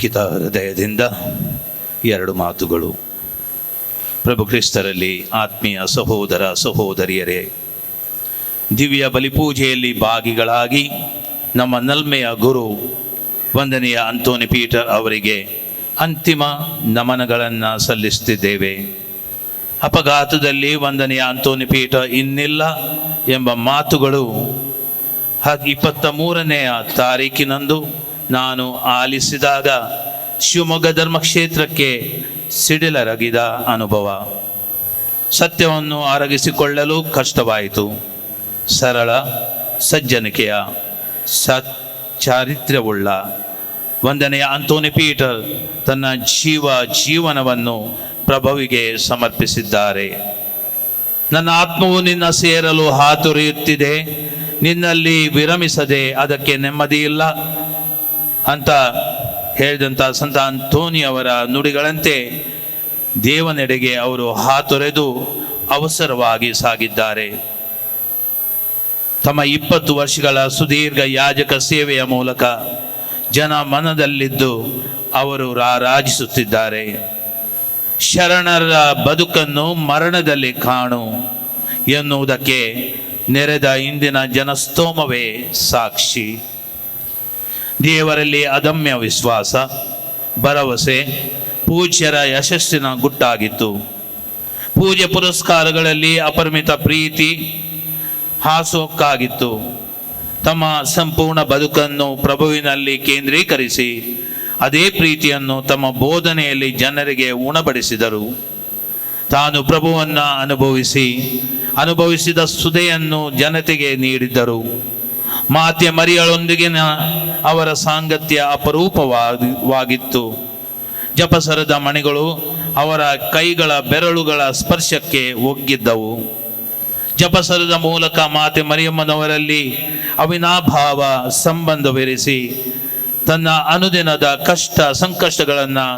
ದುಃಖಿತ ಹೃದಯದಿಂದ ಎರಡು ಮಾತುಗಳು. ಪ್ರಭು ಕ್ರಿಸ್ತರಲ್ಲಿ ಆತ್ಮೀಯ ಸಹೋದರ ಸಹೋದರಿಯರೇ, ದಿವ್ಯ ಬಲಿಪೂಜೆಯಲ್ಲಿ ಭಾಗಿಗಳಾಗಿ ನಮ್ಮ ನಲ್ಮೆಯ ಗುರು ವಂದನೆಯ ಅಂತೋನಿ ಪೀಟರ್ ಅವರಿಗೆ ಅಂತಿಮ ನಮನಗಳನ್ನು ಸಲ್ಲಿಸುತ್ತಿದ್ದೇವೆ. ಅಪಘಾತದಲ್ಲಿ ವಂದನೆಯ ಅಂತೋನಿ ಪೀಟರ್ ಇನ್ನಿಲ್ಲ ಎಂಬ ಮಾತುಗಳು 23ನೇ ತಾರೀಕಿನಂದು ನಾನು ಆಲಿಸಿದಾಗ ಶಿವಮೊಗ್ಗ ಧರ್ಮಕ್ಷೇತ್ರಕ್ಕೆ ಸಿಡಿಲರಗಿದ ಅನುಭವ. ಸತ್ಯವನ್ನು ಅರಗಿಸಿಕೊಳ್ಳಲು ಕಷ್ಟವಾಯಿತು. ಸರಳ ಸಜ್ಜನಿಕೆಯ ಚಾರಿತ್ರ್ಯವುಳ್ಳ ವಂದನೆಯ ಅಂತೋನಿ ಪೀಟರ್ ತನ್ನ ಜೀವನವನ್ನು ಪ್ರಭುವಿಗೆ ಸಮರ್ಪಿಸಿದ್ದಾರೆ. ನನ್ನ ಆತ್ಮವು ನಿನ್ನ ಸೇರಲು ಹಾತೊರೆಯುತ್ತಿದೆ, ನಿನ್ನಲ್ಲಿ ವಿರಮಿಸದೆ ಅದಕ್ಕೆ ನೆಮ್ಮದಿ ಇಲ್ಲ ಅಂತ ಹೇಳಿದಂಥ ಸಂತ ಅಂತೋನಿಯವರ ನುಡಿಗಳಂತೆ ದೇವನೆಡೆಗೆ ಅವರು ಹಾತೊರೆದು ಅವಸರವಾಗಿ ಸಾಗಿದ್ದಾರೆ. ತಮ್ಮ 20 ವರ್ಷಗಳ ಸುದೀರ್ಘ ಯಾಜಕ ಸೇವೆಯ ಮೂಲಕ ಜನ ಮನದಲ್ಲಿದ್ದು ಅವರು ರಾರಾಜಿಸುತ್ತಿದ್ದಾರೆ. ಶರಣರ ಬದುಕನ್ನು ಮರಣದಲ್ಲಿ ಕಾಣು ಎನ್ನುವುದಕ್ಕೆ ನೆರೆದ ಇಂದಿನ ಜನಸ್ತೋಮವೇ ಸಾಕ್ಷಿ. ದೇವರಲ್ಲಿ ಅದಮ್ಯ ವಿಶ್ವಾಸ, ಭರವಸೆ ಪೂಜ್ಯರ ಯಶಸ್ಸಿನ ಗುಟ್ಟಾಗಿತ್ತು. ಪೂಜೆ ಪುರಸ್ಕಾರಗಳಲ್ಲಿ ಅಪರಿಮಿತ ಪ್ರೀತಿ ಹಾಸೋಕ್ಕಾಗಿತ್ತು. ತಮ್ಮ ಸಂಪೂರ್ಣ ಬದುಕನ್ನು ಪ್ರಭುವಿನಲ್ಲಿ ಕೇಂದ್ರೀಕರಿಸಿ ಅದೇ ಪ್ರೀತಿಯನ್ನು ತಮ್ಮ ಬೋಧನೆಯಲ್ಲಿ ಜನರಿಗೆ ಉಣಬಡಿಸಿದರು. ತಾನು ಪ್ರಭುವನ್ನು ಅನುಭವಿಸಿದ ಸುಧೆಯನ್ನು ಜನತೆಗೆ ನೀಡಿದ್ದರು. ಮಾತೆ ಮರಿಯಳೊಂದಿಗಿನ ಅವರ ಸಾಂಗತ್ಯ ಅಪರೂಪವಾಗಿತ್ತು. ಜಪಸರದ ಮಣಿಗಳು ಅವರ ಕೈಗಳ ಬೆರಳುಗಳ ಸ್ಪರ್ಶಕ್ಕೆ ಒಗ್ಗಿದ್ದವು. ಜಪಸರದ ಮೂಲಕ ಮಾತೆ ಮರಿಯಮ್ಮನವರಲ್ಲಿ ಅವಿನಾಭಾವ ಸಂಬಂಧವಿರಿಸಿ ತನ್ನ ಅನುದಿನದ ಕಷ್ಟ ಸಂಕಷ್ಟಗಳನ್ನು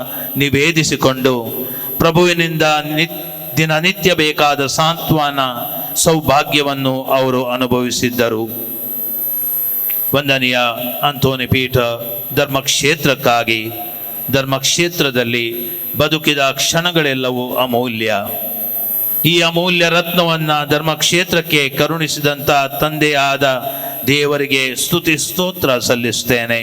ನಿವೇದಿಸಿಕೊಂಡು ಪ್ರಭುವಿನಿಂದ ದಿನನಿತ್ಯ ಬೇಕಾದ ಸಾಂತ್ವನ ಸೌಭಾಗ್ಯವನ್ನು ಅವರು ಅನುಭವಿಸಿದ್ದರು. ವಂದನೀಯ ಅಂತೋನಿ ಪೀಟರ್ ಧರ್ಮಕ್ಷೇತ್ರಕ್ಕಾಗಿ ಧರ್ಮಕ್ಷೇತ್ರದಲ್ಲಿ ಬದುಕಿದ ಕ್ಷಣಗಳೆಲ್ಲವೂ ಅಮೂಲ್ಯ. ಈ ಅಮೂಲ್ಯ ರತ್ನವನ್ನು ಧರ್ಮಕ್ಷೇತ್ರಕ್ಕೆ ಕರುಣಿಸಿದಂಥ ತಂದೆಯಾದ ದೇವರಿಗೆ ಸ್ತುತಿ ಸ್ತೋತ್ರ ಸಲ್ಲಿಸುತ್ತೇನೆ.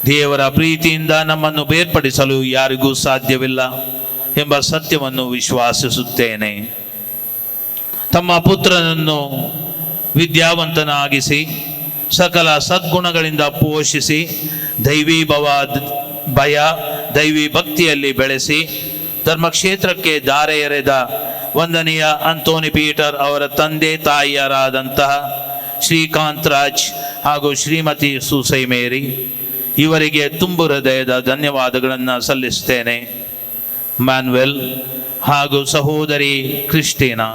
ದೇವರ ಪ್ರೀತಿಯಿಂದ ನಮ್ಮನ್ನು ಬೇರ್ಪಡಿಸಲು ಯಾರಿಗೂ ಸಾಧ್ಯವಿಲ್ಲ ಎಂಬ ಸತ್ಯವನ್ನು ವಿಶ್ವಾಸಿಸುತ್ತೇನೆ. ತಮ್ಮ ಪುತ್ರನನ್ನು ವಿದ್ಯಾವಂತನಾಗಿಸಿ ಸಕಲ ಸದ್ಗುಣಗಳಿಂದ ಪೋಷಿಸಿ ದೈವಿ ಭಯ ದೈವಿ ಭಕ್ತಿಯಲ್ಲಿ ಬೆಳೆಸಿ ಧರ್ಮಕ್ಷೇತ್ರಕ್ಕೆ ದಾರೆ ಎರೆದ ವಂದನೀಯ ಅಂತೋನಿ ಪೀಟರ್ ಅವರ ತಂದೆ ತಾಯಿಯರಾದಂತಹ ಶ್ರೀಕಾಂತ್ ರಾಜ್ ಹಾಗೂ ಶ್ರೀಮತಿ ಸೂಸೈ ಮೇರಿ ಇವರಿಗೆ ತುಂಬು ಹೃದಯದ ಧನ್ಯವಾದಗಳನ್ನು ಸಲ್ಲಿಸುತ್ತೇನೆ. ಮ್ಯಾನ್ವೆಲ್ ಹಾಗೂ ಸಹೋದರಿ ಕ್ರಿಸ್ಟಿನಾ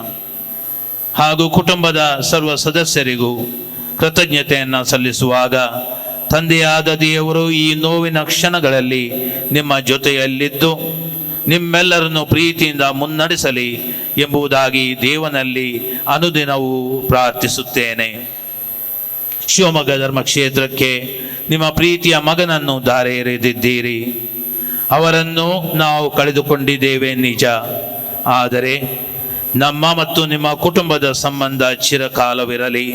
ಹಾಗೂ ಕುಟುಂಬದ ಸರ್ವ ಸದಸ್ಯರಿಗೂ ಕೃತಜ್ಞತೆಯನ್ನು ಸಲ್ಲಿಸುವಾಗ ತಂದೆಯಾದ ದೇವರು ಈ ನೋವಿನ ಕ್ಷಣಗಳಲ್ಲಿ ನಿಮ್ಮ ಜೊತೆಯಲ್ಲಿದ್ದು ನಿಮ್ಮೆಲ್ಲರನ್ನು ಪ್ರೀತಿಯಿಂದ ಮುನ್ನಡೆಸಲಿ ಎಂಬುದಾಗಿ ದೇವನಲ್ಲಿ ಅನುದಿನವೂ ಪ್ರಾರ್ಥಿಸುತ್ತೇನೆ. ಶಿವಮೊಗ್ಗ ಧರ್ಮಕ್ಷೇತ್ರಕ್ಕೆ ನಿಮ್ಮ ಪ್ರೀತಿಯ ಮಗನನ್ನು ದಾರೆ ಎರೆದಿದ್ದೀರಿ. ಅವರನ್ನು ನಾವು ಕಳೆದುಕೊಂಡಿದ್ದೇವೆ ನಿಜ, ಆದರೆ ನಮ್ಮ ಮತ್ತು ನಿಮ್ಮ ಕುಟುಂಬದ ಸಂಬಂಧ ಚಿರಕಾಲವಿರಲಿ.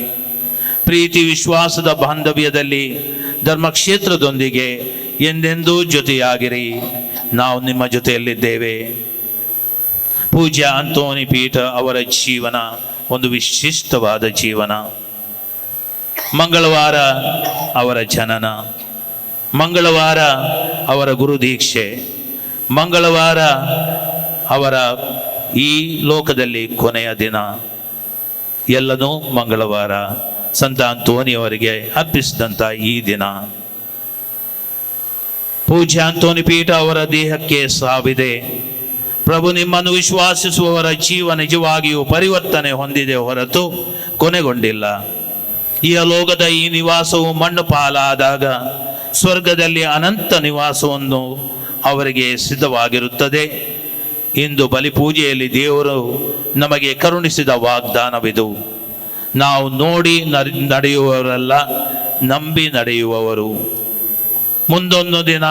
ಪ್ರೀತಿ ವಿಶ್ವಾಸದ ಬಾಂಧವ್ಯದಲ್ಲಿ ಧರ್ಮಕ್ಷೇತ್ರದೊಂದಿಗೆ ಎಂದೆಂದೂ ಜೊತೆಯಾಗಿರಿ. ನಾವು ನಿಮ್ಮ ಜೊತೆಯಲ್ಲಿದ್ದೇವೆ. ಪೂಜ್ಯ ಅಂತೋನಿ ಪೀಟರ್ ಅವರ ಜೀವನ ಒಂದು ವಿಶಿಷ್ಟವಾದ ಜೀವನ. ಮಂಗಳವಾರ ಅವರ ಜನನ, ಮಂಗಳವಾರ ಅವರ ಗುರುದೀಕ್ಷೆ, ಮಂಗಳವಾರ ಅವರ ಈ ಲೋಕದಲ್ಲಿ ಕೊನೆಯ ದಿನ. ಎಲ್ಲನೂ ಮಂಗಳವಾರ ಸಂತ ಅಂತೋನಿಯವರಿಗೆ ಅರ್ಪಿಸಿದಂಥ ಈ ದಿನ. ಪೂಜ್ಯ ಅಂತೋನಿ ಪೀಟರ್ ಅವರ ದೇಹಕ್ಕೆ ಸಾವಿದೆ. ಪ್ರಭು ನಿಮ್ಮನ್ನು ವಿಶ್ವಾಸಿಸುವವರ ಜೀವ ನಿಜವಾಗಿಯೂ ಪರಿವರ್ತನೆ ಹೊಂದಿದೆ ಹೊರತು ಕೊನೆಗೊಂಡಿಲ್ಲ. ಈ ಲೋಕದ ಈ ನಿವಾಸವು ಮಣ್ಣು ಪಾಲಾದಾಗ ಸ್ವರ್ಗದಲ್ಲಿ ಅನಂತ ನಿವಾಸವನ್ನು ಅವರಿಗೆ ಸಿದ್ಧವಾಗಿರುತ್ತದೆ. ಇಂದು ಬಲಿಪೂಜೆಯಲ್ಲಿ ದೇವರು ನಮಗೆ ಕರುಣಿಸಿದ ವಾಗ್ದಾನವಿದು. ನಾವು ನೋಡಿ ನಡೆಯುವವರಲ್ಲ, ನಂಬಿ ನಡೆಯುವವರು. ಮುಂದೊಂದು ದಿನ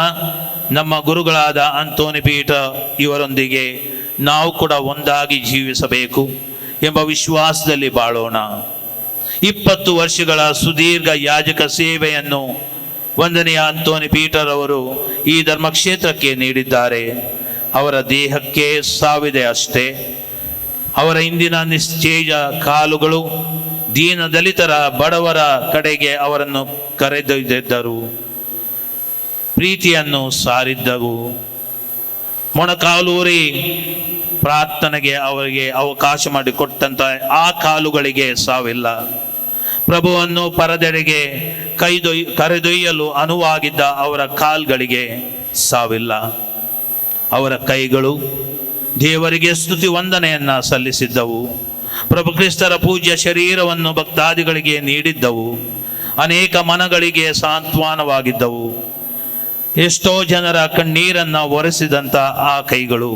ನಮ್ಮ ಗುರುಗಳಾದ ಅಂತೋನಿ ಪೀಠ ಇವರೊಂದಿಗೆ ನಾವು ಕೂಡ ಒಂದಾಗಿ ಜೀವಿಸಬೇಕು ಎಂಬ ವಿಶ್ವಾಸದಲ್ಲಿ ಬಾಳೋಣ. 20 ವರ್ಷಗಳ ಸುದೀರ್ಘ ಯಾಜಕ ಸೇವೆಯನ್ನು ವಂದನೀಯ ಅಂತೋನಿ ಪೀಠರವರು ಈ ಧರ್ಮಕ್ಷೇತ್ರಕ್ಕೆ ನೀಡಿದ್ದಾರೆ. ಅವರ ದೇಹಕ್ಕೆ ಸಾವಿದೆ ಅಷ್ಟೇ. ಅವರ ಇಂದಿನ ನಿಶ್ಚೇಯ ಕಾಲುಗಳು ದೀನ ದಲಿತರ ಬಡವರ ಕಡೆಗೆ ಅವರನ್ನು ಕರೆದೊಯ್ದಿದ್ದರು, ಪ್ರೀತಿಯನ್ನು ಸಾರಿದ್ದವು. ಮೊಣಕಾಲೂರಿ ಪ್ರಾರ್ಥನೆಗೆ ಅವರಿಗೆ ಅವಕಾಶ ಮಾಡಿಕೊಟ್ಟಂತ ಆ ಕಾಲುಗಳಿಗೆ ಸಾವಿಲ್ಲ. ಪ್ರಭುವನ್ನು ಪರದೆಡೆಗೆ ಕರೆದೊಯ್ಯಲು ಅನುವಾಗಿದ್ದ ಅವರ ಕಾಲ್ಗಳಿಗೆ ಸಾವಿಲ್ಲ. ಅವರ ಕೈಗಳು ದೇವರಿಗೆ ಸ್ತುತಿ ವಂದನೆಯನ್ನ ಸಲ್ಲಿಸಿದ್ದವು. ಪ್ರಭು ಕ್ರಿಸ್ತರ ಪೂಜ್ಯ ಶರೀರವನ್ನು ಭಕ್ತಾದಿಗಳಿಗೆ ನೀಡಿದ್ದವು. ಅನೇಕ ಮನಗಳಿಗೆ ಸಾಂತ್ವನವಾಗಿದ್ದವು. ಎಷ್ಟೋ ಜನರ ಕಣ್ಣೀರನ್ನು ಒರೆಸಿದಂಥ ಆ ಕೈಗಳು,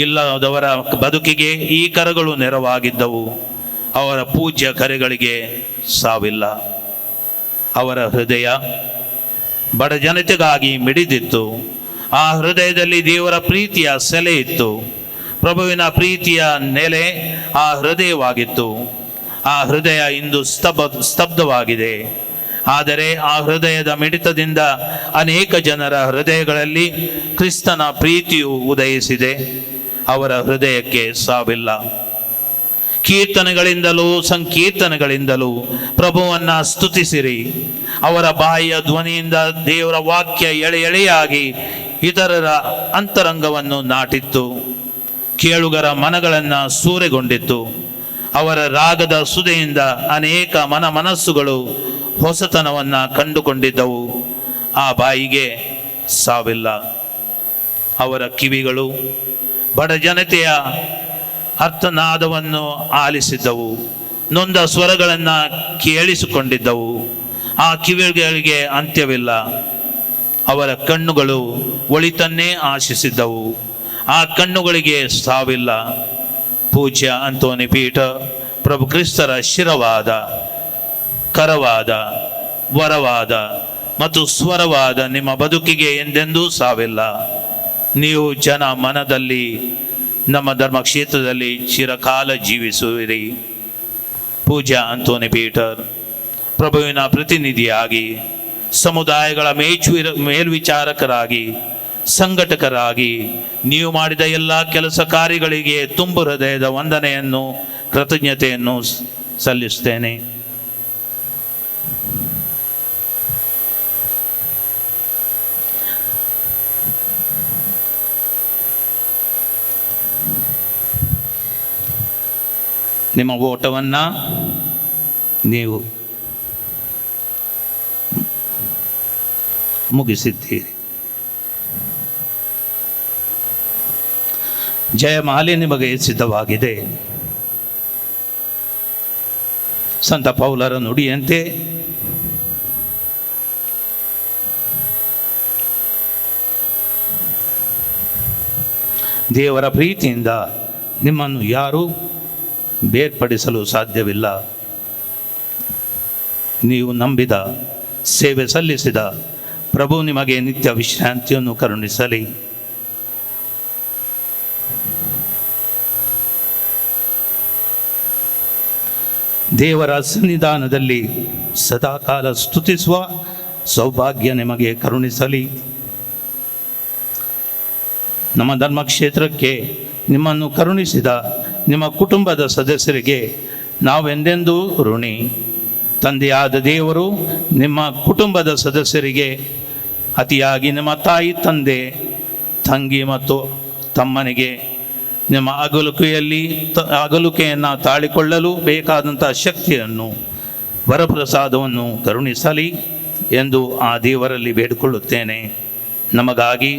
ಇಲ್ಲದವರ ಬದುಕಿಗೆ ಈ ಕರಗಳು ನೆರವಾಗಿದ್ದವು. ಅವರ ಪೂಜ್ಯ ಕರೆಗಳಿಗೆ ಸಾವಿಲ್ಲ. ಅವರ ಹೃದಯ ಬಡ ಜನತೆಗಾಗಿ ಮಿಡಿದಿತ್ತು. ಆ ಹೃದಯದಲ್ಲಿ ದೇವರ ಪ್ರೀತಿಯ ಸೆಲೆ ಇತ್ತು. ಪ್ರಭುವಿನ ಪ್ರೀತಿಯ ನೆಲೆ ಆ ಹೃದಯವಾಗಿತ್ತು. ಆ ಹೃದಯ ಇಂದು ಸ್ತಬ್ಧವಾಗಿದೆ. ಆದರೆ ಆ ಹೃದಯದ ಮಿಡಿತದಿಂದ ಅನೇಕ ಜನರ ಹೃದಯಗಳಲ್ಲಿ ಕ್ರಿಸ್ತನ ಪ್ರೀತಿಯು ಉದಯಿಸಿದೆ. ಅವರ ಹೃದಯಕ್ಕೆ ಸಾವಿಲ್ಲ. ಕೀರ್ತನೆಗಳಿಂದಲೂ ಸಂಕೀರ್ತನೆಗಳಿಂದಲೂ ಪ್ರಭುವನ್ನ ಸ್ತುತಿಸಿರಿ. ಅವರ ಬಾಯಿಯ ಧ್ವನಿಯಿಂದ ದೇವರ ವಾಕ್ಯ ಎಳೆಯಾಗಿ ಇತರರ ಅಂತರಂಗವನ್ನು ನಾಟಿತ್ತು. ಕೇಳುಗರ ಮನಗಳನ್ನು ಸೂರೆಗೊಂಡಿತ್ತು. ಅವರ ರಾಗದ ಸುದೆಯಿಂದ ಅನೇಕ ಮನಸ್ಸುಗಳು ಹೊಸತನವನ್ನು ಕಂಡುಕೊಂಡಿದ್ದವು. ಆ ಬಾಯಿಗೆ ಸಾವಿಲ್ಲ. ಅವರ ಕಿವಿಗಳು ಬಡ ಜನತೆಯ ಅರ್ಥನಾದವನ್ನು ಆಲಿಸಿದ್ದವು. ನೊಂದ ಸ್ವರಗಳನ್ನು ಕೇಳಿಸಿಕೊಂಡಿದ್ದವು. ಆ ಕಿವಿಗಳಿಗೆ ಅಂತ್ಯವಿಲ್ಲ. ಅವರ ಕಣ್ಣುಗಳು ಒಳಿತನ್ನೇ ಆಶಿಸಿದ್ದವು. ಆ ಕಣ್ಣುಗಳಿಗೆ ಸಾವಿಲ್ಲ. ಪೂಜ್ಯ ಅಂತೋನಿ ಪೀಠ ಪ್ರಭು ಕ್ರಿಸ್ತರ ಶಿರವಾದ, ಕರವಾದ, ವರವಾದ ಮತ್ತು ಸ್ವರವಾದ ನಿಮ್ಮ ಬದುಕಿಗೆ ಎಂದೆಂದೂ ಸಾವಿಲ್ಲ. ನೀವು ಜನ ಮನದಲ್ಲಿ ನಮ್ಮ ಧರ್ಮಕ್ಷೇತ್ರದಲ್ಲಿ ಚಿರಕಾಲ ಜೀವಿಸುವಿರಿ. ಪೂಜ್ಯ ಅಂತೋನಿ ಪೀಠರ್ ಪ್ರಭುವಿನ ಪ್ರತಿನಿಧಿಯಾಗಿ, ಸಮುದಾಯಗಳ ಮೇಲ್ವಿಚಾರಕರಾಗಿ, ಸಂಘಟಕರಾಗಿ ನೀವು ಮಾಡಿದ ಎಲ್ಲ ಕೆಲಸ ಕಾರ್ಯಗಳಿಗೆ ತುಂಬು ಹೃದಯದ ವಂದನೆಯನ್ನು, ಕೃತಜ್ಞತೆಯನ್ನು ಸಲ್ಲಿಸುತ್ತೇನೆ. ನಿಮ್ಮ ಓಟವನ್ನು ನೀವು ಮುಗಿಸಿದ್ದೀರಿ. ಜಯಮಾಲೆ ನಿಮಗೆ ಸಿದ್ಧವಾಗಿದೆ. ಸಂತ ಪೌಲರ ನುಡಿಯಂತೆ ದೇವರ ಪ್ರೀತಿಯಿಂದ ನಿಮ್ಮನ್ನು ಯಾರೂ ಬೇರ್ಪಡಿಸಲು ಸಾಧ್ಯವಿಲ್ಲ. ನೀವು ನಂಬಿದ, ಸೇವೆ ಸಲ್ಲಿಸಿದ ಪ್ರಭು ನಿಮಗೆ ನಿತ್ಯ ವಿಶ್ರಾಂತಿಯನ್ನು ಕರುಣಿಸಲಿ. ದೇವರ ಸನ್ನಿಧಾನದಲ್ಲಿ ಸದಾಕಾಲ ಸ್ತುತಿಸುವ ಸೌಭಾಗ್ಯ ನಿಮಗೆ ಕರುಣಿಸಲಿ. ನಮ್ಮ ಧರ್ಮಕ್ಷೇತ್ರಕ್ಕೆ ನಿಮ್ಮನ್ನು ಕರುಣಿಸಿದ ನಿಮ್ಮ ಕುಟುಂಬದ ಸದಸ್ಯರಿಗೆ ನಾವೆಂದೆಂದೂ ಋಣಿ. ತಂದೆಯಾದ ದೇವರು ನಿಮ್ಮ ಕುಟುಂಬದ ಸದಸ್ಯರಿಗೆ, ಅತಿಯಾಗಿ ನಿಮ್ಮ ತಾಯಿ, ತಂದೆ, ತಂಗಿ ಮತ್ತು ತಮ್ಮನಿಗೆ ನಿಮ್ಮ ಅಗಲುಕೆಯನ್ನು ತಾಳಿಕೊಳ್ಳಲು ಬೇಕಾದಂಥ ಶಕ್ತಿಯನ್ನು, ವರಪ್ರಸಾದವನ್ನು ಕರುಣಿಸಲಿ ಎಂದು ಆ ದೇವರಲ್ಲಿ ಬೇಡಿಕೊಳ್ಳುತ್ತೇನೆ. ನಮಗಾಗಿ,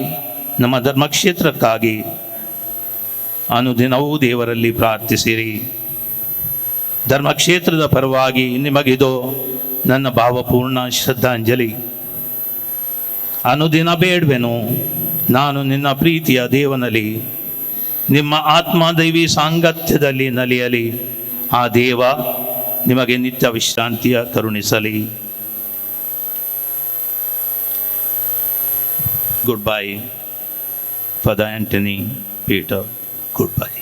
ನಮ್ಮ ಧರ್ಮಕ್ಷೇತ್ರಕ್ಕಾಗಿ ಅನುದಿನವೂ ದೇವರಲ್ಲಿ ಪ್ರಾರ್ಥಿಸಿರಿ. ಧರ್ಮಕ್ಷೇತ್ರದ ಪರವಾಗಿ ನಿಮಗಿದು ನನ್ನ ಭಾವಪೂರ್ಣ ಶ್ರದ್ಧಾಂಜಲಿ. ಅನುದಿನ ಬೇಡ್ವೆನು, ನಾನು ನಿನ್ನ ಪ್ರೀತಿಯ ದೇವನಲ್ಲಿ, ನಿಮ್ಮ ಆತ್ಮದೈವಿ ಸಾಂಗತ್ಯದಲ್ಲಿ ನಲಿಯಲಿ. ಆ ದೇವ ನಿಮಗೆ ನಿತ್ಯ ವಿಶ್ರಾಂತಿಯ ಕರುಣಿಸಲಿ. Goodbye. Father Anthony Peter, goodbye.